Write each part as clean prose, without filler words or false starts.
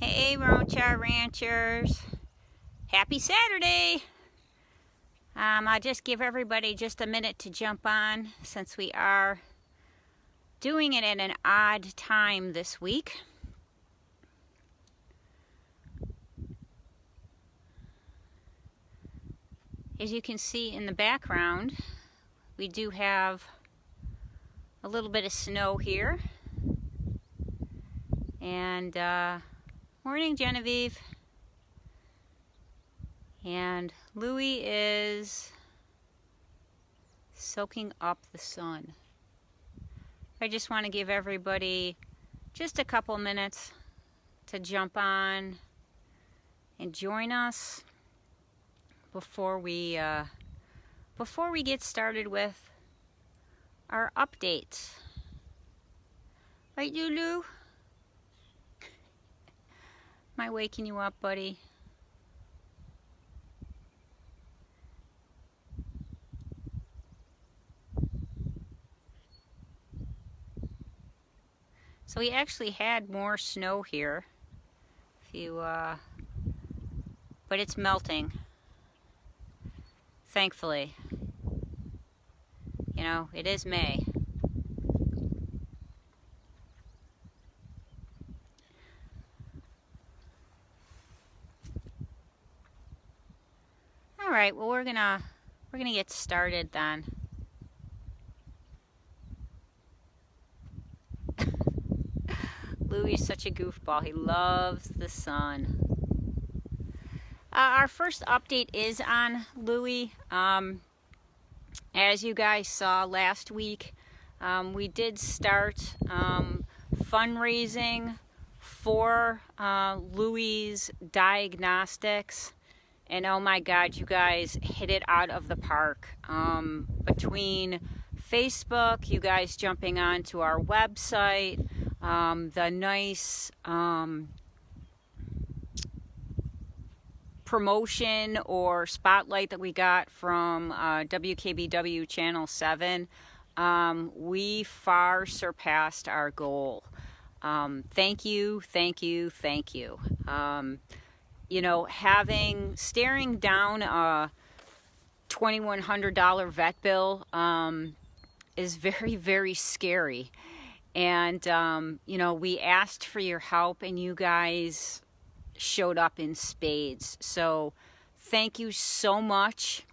Hey, Rocha Ranchers. Happy Saturday. I'll just give everybody just a minute to jump on since we are doing it at an odd time this week. As you can see in the background, we do have a little bit of snow here. And morning, Genevieve. And Louie is soaking up the sun. I just want to give everybody just a couple minutes to jump on and join us before we get started with our updates. Right, Lulu? Am I waking you up, buddy? So we actually had more snow here, but it's melting, thankfully. You know, it is May. All right, well, we're gonna get started then. Louie is such a goofball. He loves the sun. Our first update is on Louie. As you guys saw last week, we did start fundraising for Louie's diagnostics. And oh my God, you guys hit it out of the park. Between Facebook, you guys jumping onto our website, the nice promotion or spotlight that we got from WKBW Channel 7, we far surpassed our goal. Thank you, thank you, thank you. You know, staring down a $2,100 vet bill is very, very scary. And, you know, we asked for your help and you guys showed up in spades. So thank you so much.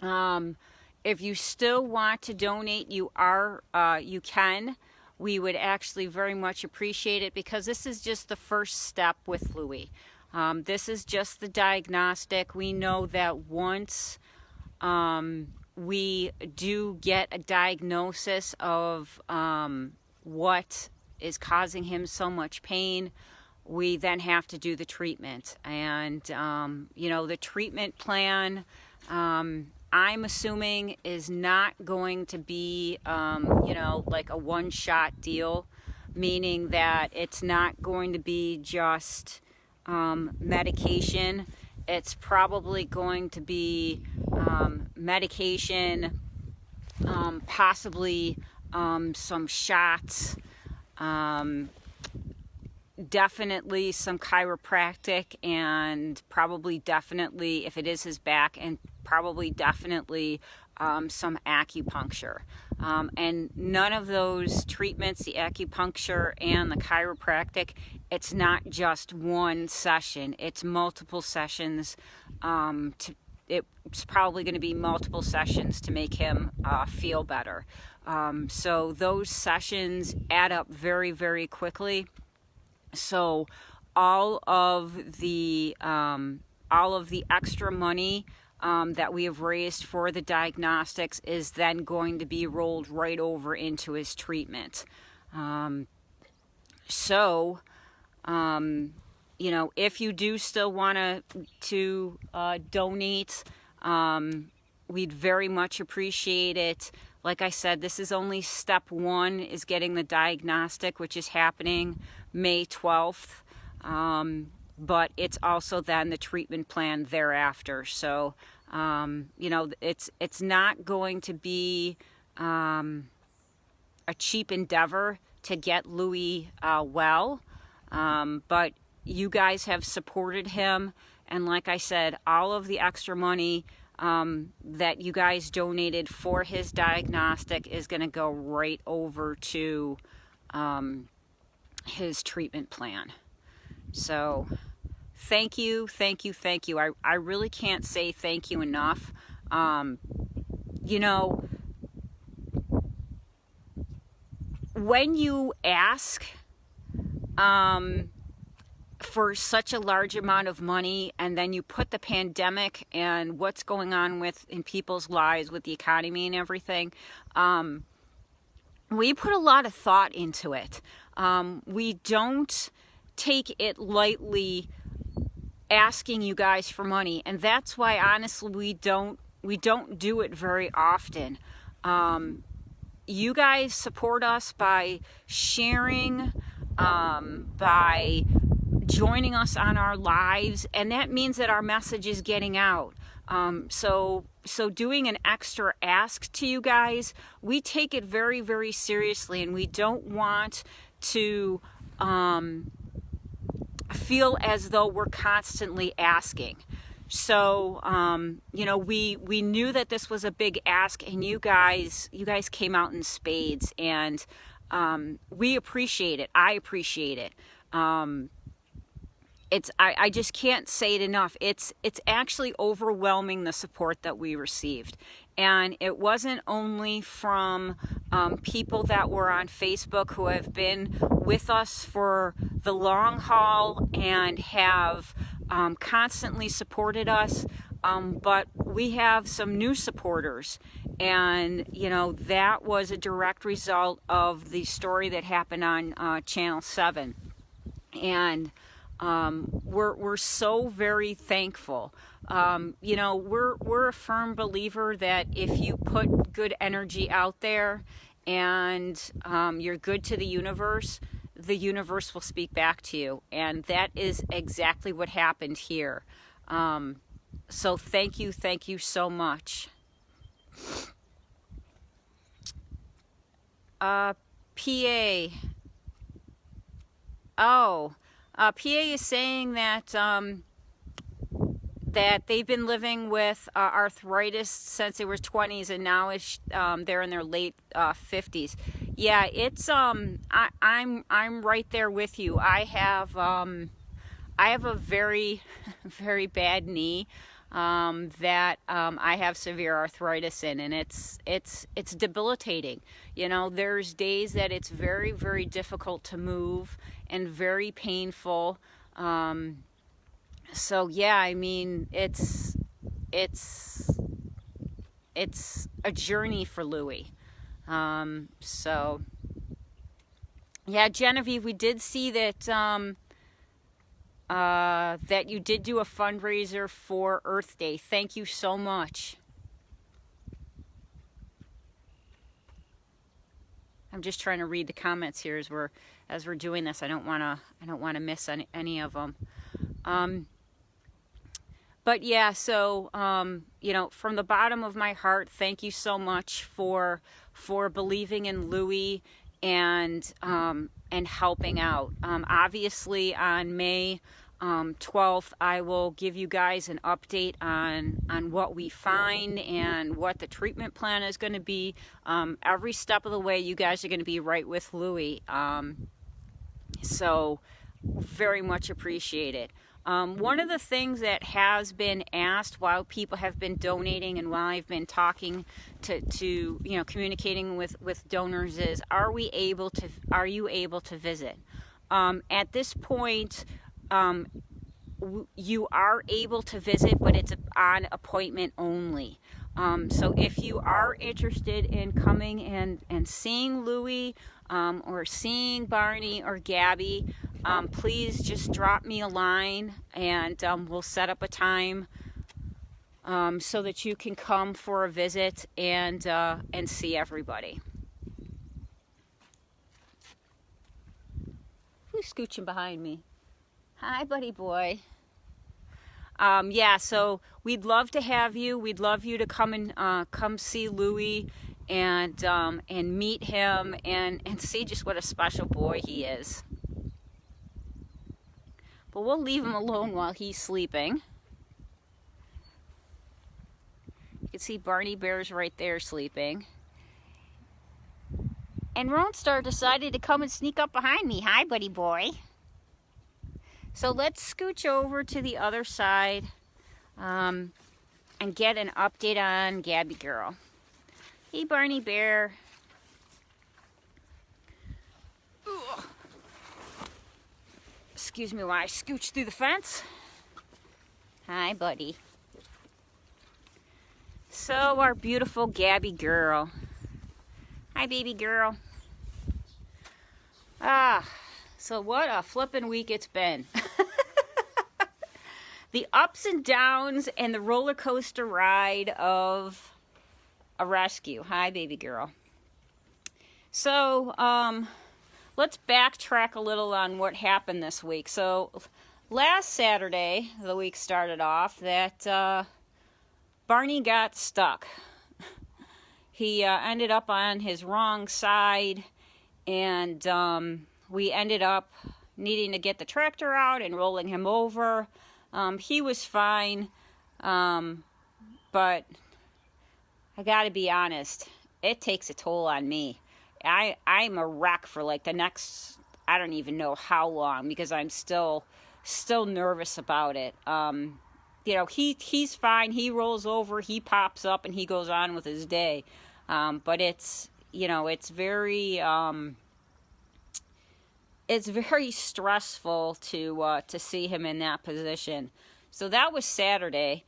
If you still want to donate, you can. We would actually very much appreciate it because this is just the first step with Louie. This is just the diagnostic. We know that once we do get a diagnosis of what is causing him so much pain, we then have to do the treatment. And, you know, the treatment plan, I'm assuming, is not going to be, you know, like a one-shot deal, meaning that it's not going to be just medication. It's probably going to be medication, possibly some shots, definitely some chiropractic, and probably definitely, if it is his back, and probably definitely some acupuncture. And none of those treatments, the acupuncture and the chiropractic, it's not just one session. It's multiple sessions. It's probably going to be multiple sessions to make him feel better. So those sessions add up very, very quickly. So all of the extra money that we have raised for the diagnostics is then going to be rolled right over into his treatment. You know, if you do still want to donate, we'd very much appreciate it. Like I said, this is only step one, is getting the diagnostic, which is happening May 12th. But it's also then the treatment plan thereafter. So, you know, it's not going to be a cheap endeavor to get Louie well. But you guys have supported him. And like I said, all of the extra money that you guys donated for his diagnostic is going to go right over to his treatment plan. So thank you, thank you, thank you. I really can't say thank you enough. You know, when you ask for such a large amount of money, and then you put the pandemic and what's going on in people's lives with the economy and everything, we put a lot of thought into it. We don't take it lightly asking you guys for money, and that's why honestly we don't do it very often. You guys support us by sharing, by joining us on our lives, and that means that our message is getting out. So doing an extra ask to you guys, we take it very, very seriously, and we don't want to feel as though we're constantly asking. So, you know, we knew that this was a big ask, and you guys came out in spades, and we appreciate it. I appreciate it. I just can't say it enough. It's actually overwhelming, the support that we received. And it wasn't only from people that were on Facebook who have been with us for the long haul and have constantly supported us, but we have some new supporters. And, you know, that was a direct result of the story that happened on Channel 7. And we're so very thankful. You know, we're a firm believer that if you put good energy out there and you're good to the universe will speak back to you. And that is exactly what happened here. So thank you so much. PA. Oh. PA is saying that that they've been living with arthritis since they were 20s, and now it's they're in their late 50s. Yeah, it's I'm right there with you. I have a very very bad knee that I have severe arthritis in, and it's debilitating. You know, there's days that it's very, very difficult to move and very painful. So yeah, I mean, it's a journey for Louie. So yeah, Genevieve, we did see that that you did do a fundraiser for Earth Day. Thank you so much. I'm just trying to read the comments here as we're doing this. I don't want to miss any of them. But yeah, so you know, from the bottom of my heart, thank you so much for believing in Louie and helping out. Obviously, on May 12th, I will give you guys an update on what we find and what the treatment plan is going to be. Every step of the way, you guys are going to be right with Louie. So very much appreciate it. One of the things that has been asked while people have been donating and while I've been talking to you know, communicating with donors is, are you able to visit? At this point, you are able to visit, but it's on appointment only. So if you are interested in coming and seeing Louie or seeing Barney or Gabby, please just drop me a line, and we'll set up a time so that you can come for a visit and see everybody. Who's scooching behind me? Hi, buddy boy. Yeah, so we'd love to have you. We'd love you to come and come see Louie and meet him and see just what a special boy he is. but we'll leave him alone while he's sleeping. You can see Barney Bear's right there sleeping. And Roadstar decided to come and sneak up behind me. Hi, buddy boy. So let's scooch over to the other side and get an update on Gabby girl. Hey, Barney Bear. Ugh. Excuse me while I scooch through the fence. Hi, buddy. So, our beautiful Gabby girl. Hi, baby girl. So what a flippin' week it's been. The ups and downs and the roller coaster ride of a rescue. Hi, baby girl. So, let's backtrack a little on what happened this week. So, last Saturday, the week started off that Barney got stuck. He ended up on his wrong side, and we ended up needing to get the tractor out and rolling him over. He was fine, but I gotta be honest, it takes a toll on me. I'm a wreck for like the next, I don't even know how long, because I'm still nervous about it. You know, he's fine. He rolls over, he pops up, and he goes on with his day. But it's, you know, it's very stressful to see him in that position. So that was Saturday.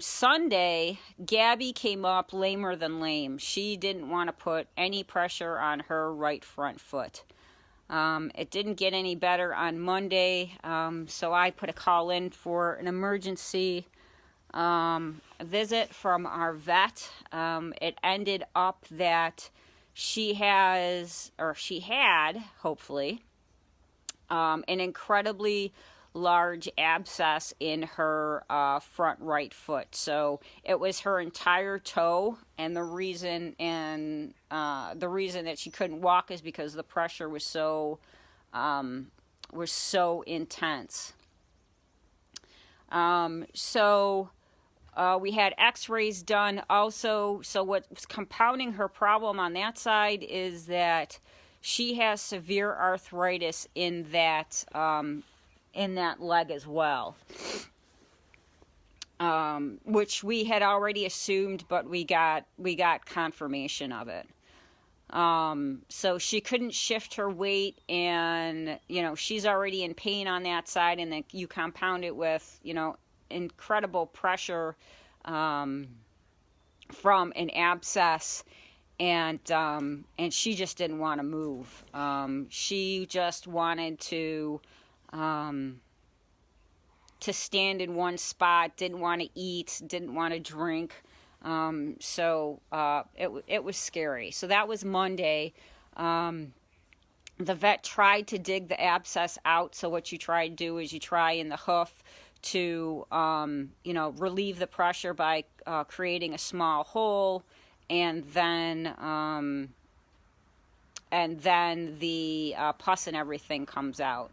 Sunday, Gabby came up lamer than lame. She didn't want to put any pressure on her right front foot. It didn't get any better on Monday, so I put a call in for an emergency visit from our vet. It ended up that she had, hopefully, an incredibly large abscess in her front right foot. So it was her entire toe, and the reason that she couldn't walk is because the pressure was so intense. So we had x-rays done also. So what's compounding her problem on that side is that she has severe arthritis in that leg as well, which we had already assumed, but we got confirmation of it. So she couldn't shift her weight, and, you know, she's already in pain on that side, and then you compound it with, you know, incredible pressure from an abscess, and she just didn't want to move. She just wanted to stand in one spot, didn't want to eat, didn't want to drink. So it was scary. So that was Monday. The vet tried to dig the abscess out. So what you try to do is you try in the hoof to, you know, relieve the pressure by creating a small hole, and then the pus and everything comes out.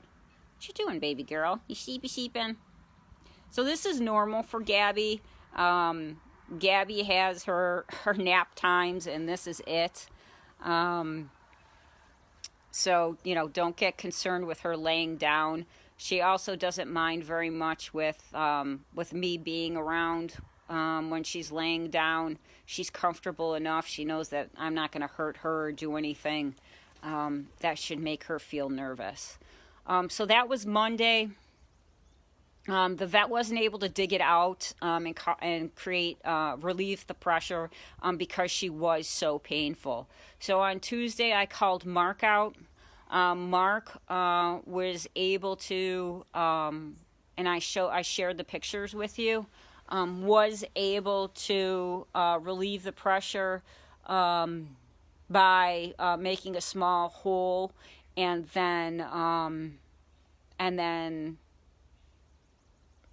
What you doing, baby girl? You sheeping? So this is normal for Gabby. Gabby has her nap times, and this is it. So, you know, don't get concerned with her laying down. She also doesn't mind very much with me being around when she's laying down. She's comfortable enough. She knows that I'm not going to hurt her or do anything that should make her feel nervous. So that was Monday. The vet wasn't able to dig it out and create relieve the pressure because she was so painful. So on Tuesday, I called Mark out. Mark was able to, and I shared the pictures with you. Was able to relieve the pressure by making a small hole, and then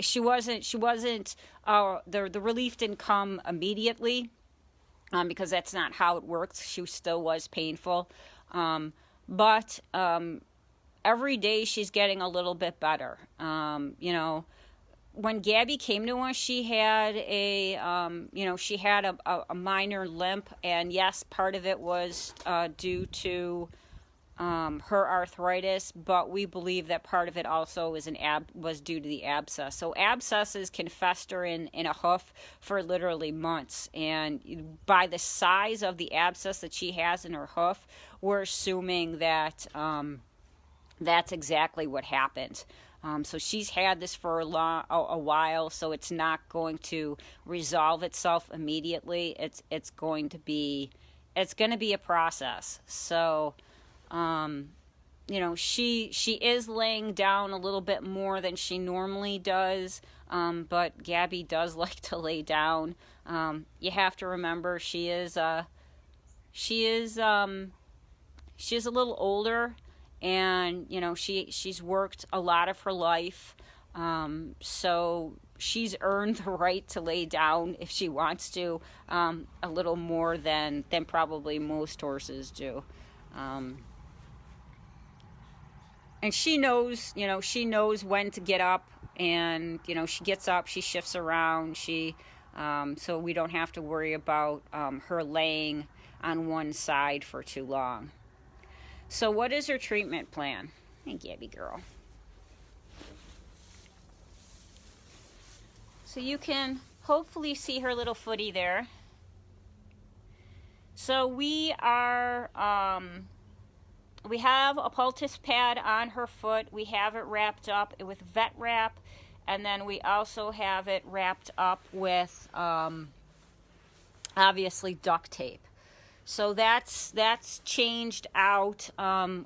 she wasn't the relief didn't come immediately because that's not how it works. She still was painful, but every day she's getting a little bit better. You know, when Gabby came to us, she had she had a minor limp, and yes, part of it was due to her arthritis, but we believe that part of it also was due to the abscess. So abscesses can fester in a hoof for literally months, and by the size of the abscess that she has in her hoof, we're assuming that that's exactly what happened. So she's had this for a while, so it's not going to resolve itself immediately. It's going to be a process. So you know, she is laying down a little bit more than she normally does, but Gabby does like to lay down. You have to remember she is a little older, and you know she's worked a lot of her life, so she's earned the right to lay down if she wants to, a little more than probably most horses do. And she knows when to get up, and you know she gets up, she shifts around, so we don't have to worry about her laying on one side for too long. So what is her treatment plan? Hey, Gabby girl. So you can hopefully see her little footy there. So we have a poultice pad on her foot. We have it wrapped up with vet wrap, and then we also have it wrapped up with obviously duct tape. So that's changed out.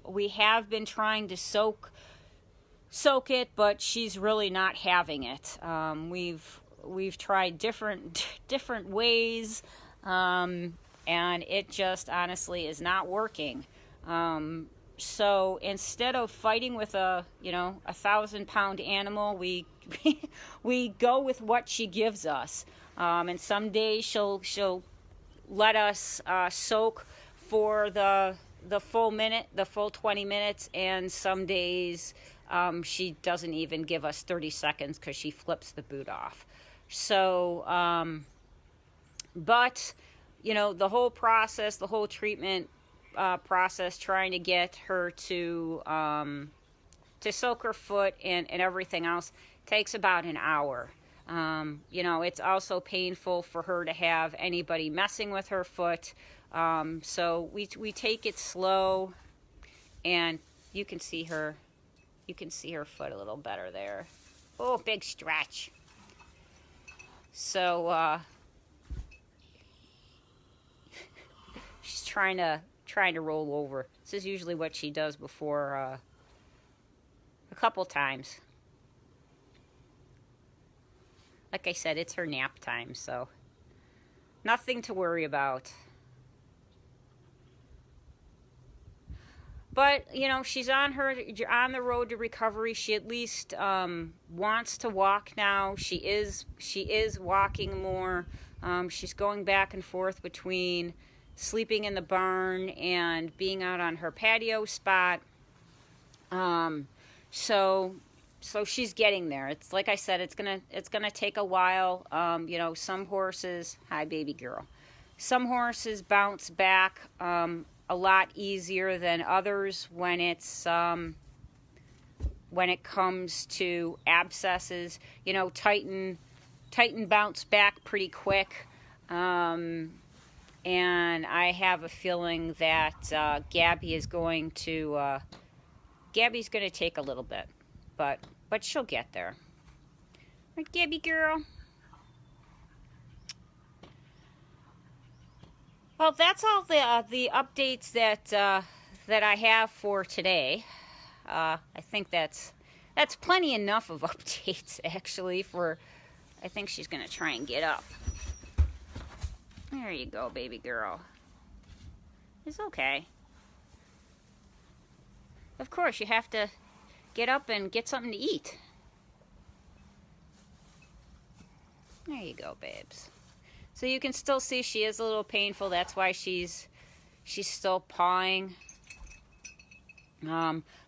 We have been trying to soak it, but she's really not having it. We've tried different ways, and it just honestly is not working. So instead of fighting with a 1,000-pound animal, we go with what she gives us. And some days she'll let us soak for the full 20 minutes, and some days she doesn't even give us 30 seconds because she flips the boot off. So, but you know, the whole process, the whole treatment process, trying to get her to soak her foot and everything else takes about an hour. You know, it's also painful for her to have anybody messing with her foot. So we take it slow, and you can see her foot a little better there. Oh, big stretch. So she's trying to roll over. This is usually what she does before a couple times. Like I said, it's her nap time, so nothing to worry about. But, you know, she's on the road to recovery. She at least wants to walk now. She is walking more. She's going back and forth between sleeping in the barn and being out on her patio spot. So she's getting there. It's like I said, it's gonna take a while. You know, some horses, hi baby girl, some horses bounce back a lot easier than others when it comes to abscesses. You know, Titan bounced back pretty quick, and I have a feeling that Gabby's going to take a little bit, but she'll get there. Right, Gabby girl? Well, that's all the updates that I have for today. I think that's plenty enough of updates, actually. I think she's gonna try and get up. There you go, baby girl. It's okay. Of course, you have to get up and get something to eat. There you go, babes. So you can still see she is a little painful. That's why she's still pawing.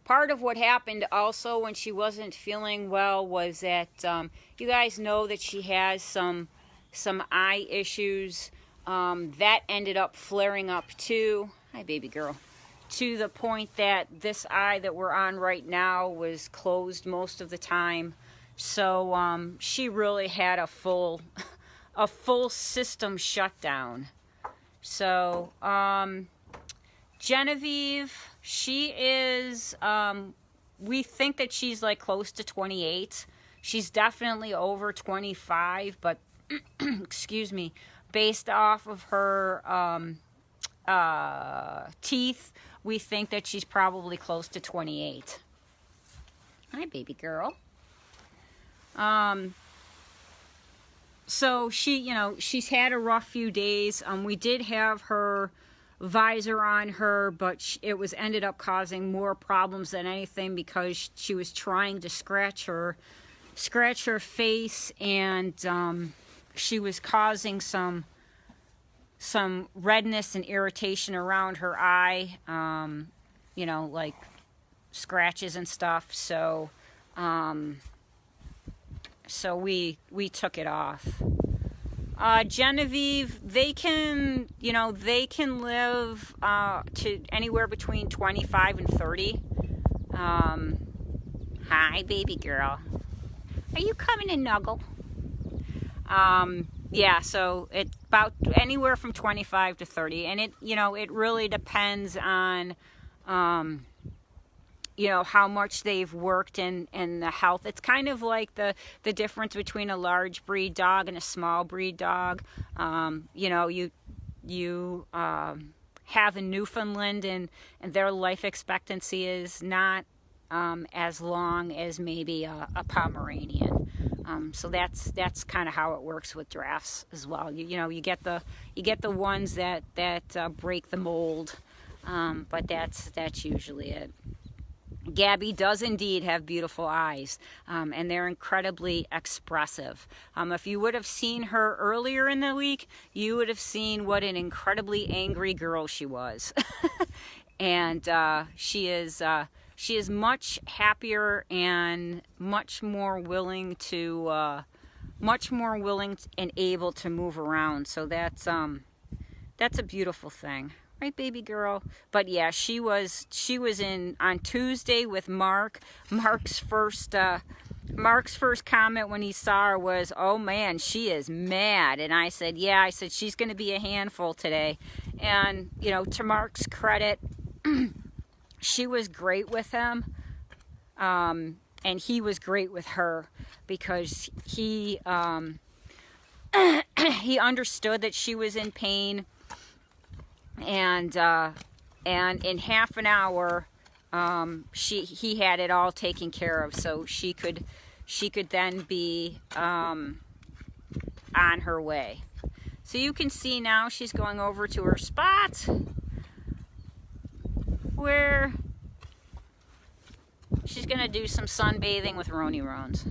part of what happened also when she wasn't feeling well was that you guys know that she has some eye issues that ended up flaring up too. Hi, baby girl. To the point that this eye that we're on right now was closed most of the time. So she really had a full system shutdown. So Genevieve, she is, we think that she's like close to 28. She's definitely over 25, but excuse me, based off of her teeth, we think that she's probably close to 28. Hi, baby girl. So she, you know, she's had a rough few days. We did have her visor on her, but it was ended up causing more problems than anything because she was trying to scratch her face, and she was causing some redness and irritation around her eye, you know, like scratches and stuff. So so we took it off. Genevieve, they can live to anywhere between 25 and 30. Hi, baby girl. Are you coming to snuggle? Yeah, so it's about anywhere from 25 to 30, and it really depends on how much they've worked and the health. It's kind of like the difference between a large breed dog and a small breed dog. You have a Newfoundland, and their life expectancy is not as long as maybe a Pomeranian. So that's kind of how it works with drafts as well. You get the ones that break the mold, but that's usually it. Gabby does indeed have beautiful eyes, and they're incredibly expressive. If you would have seen her earlier in the week, you would have seen what an incredibly angry girl she was. And she is much happier and much more willing and able to move around. So that's a beautiful thing. Right, baby girl? But yeah, she was in on Tuesday with Mark. Mark's first comment when he saw her was, "Oh man, she is mad." And I said, "Yeah," she's going to be a handful today. And to Mark's credit, she was great with him, and he was great with her, because he he understood that she was in pain. And in half an hour, he had it all taken care of, so she could then be on her way. So you can see now she's going over to her spot where she's gonna do some sunbathing with Roni Rones.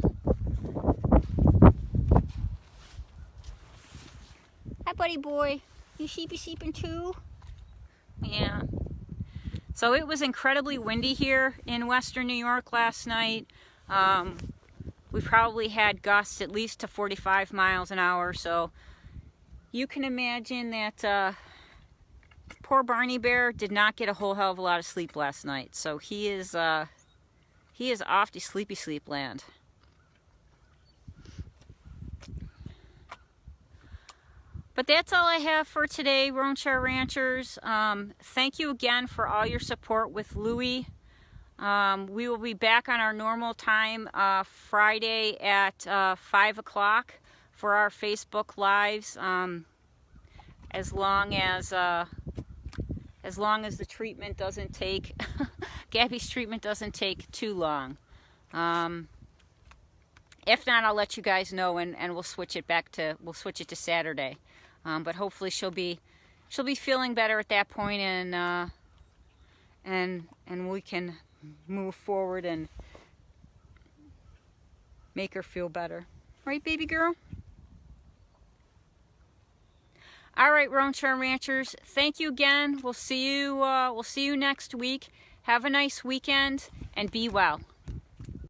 Hi, buddy boy. You sheeping too? Yeah. So it was incredibly windy here in Western New York last night. We probably had gusts at least to 45 miles an hour. So you can imagine that poor Barney Bear did not get a whole hell of a lot of sleep last night. So he is off to sleepy sleep land. But that's all I have for today, Roanshire Ranchers. Thank you again for all your support with Louie. We will be back on our normal time Friday at 5 o'clock for our Facebook Lives, as long as the treatment doesn't take, Gabby's treatment doesn't take too long. If not, I'll let you guys know, and we'll switch it to Saturday. But hopefully she'll be feeling better at that point, and we can move forward and make her feel better. Right, baby girl? All right, Roanshire Ranchers. Thank you again. We'll see you next week. Have a nice weekend and be well.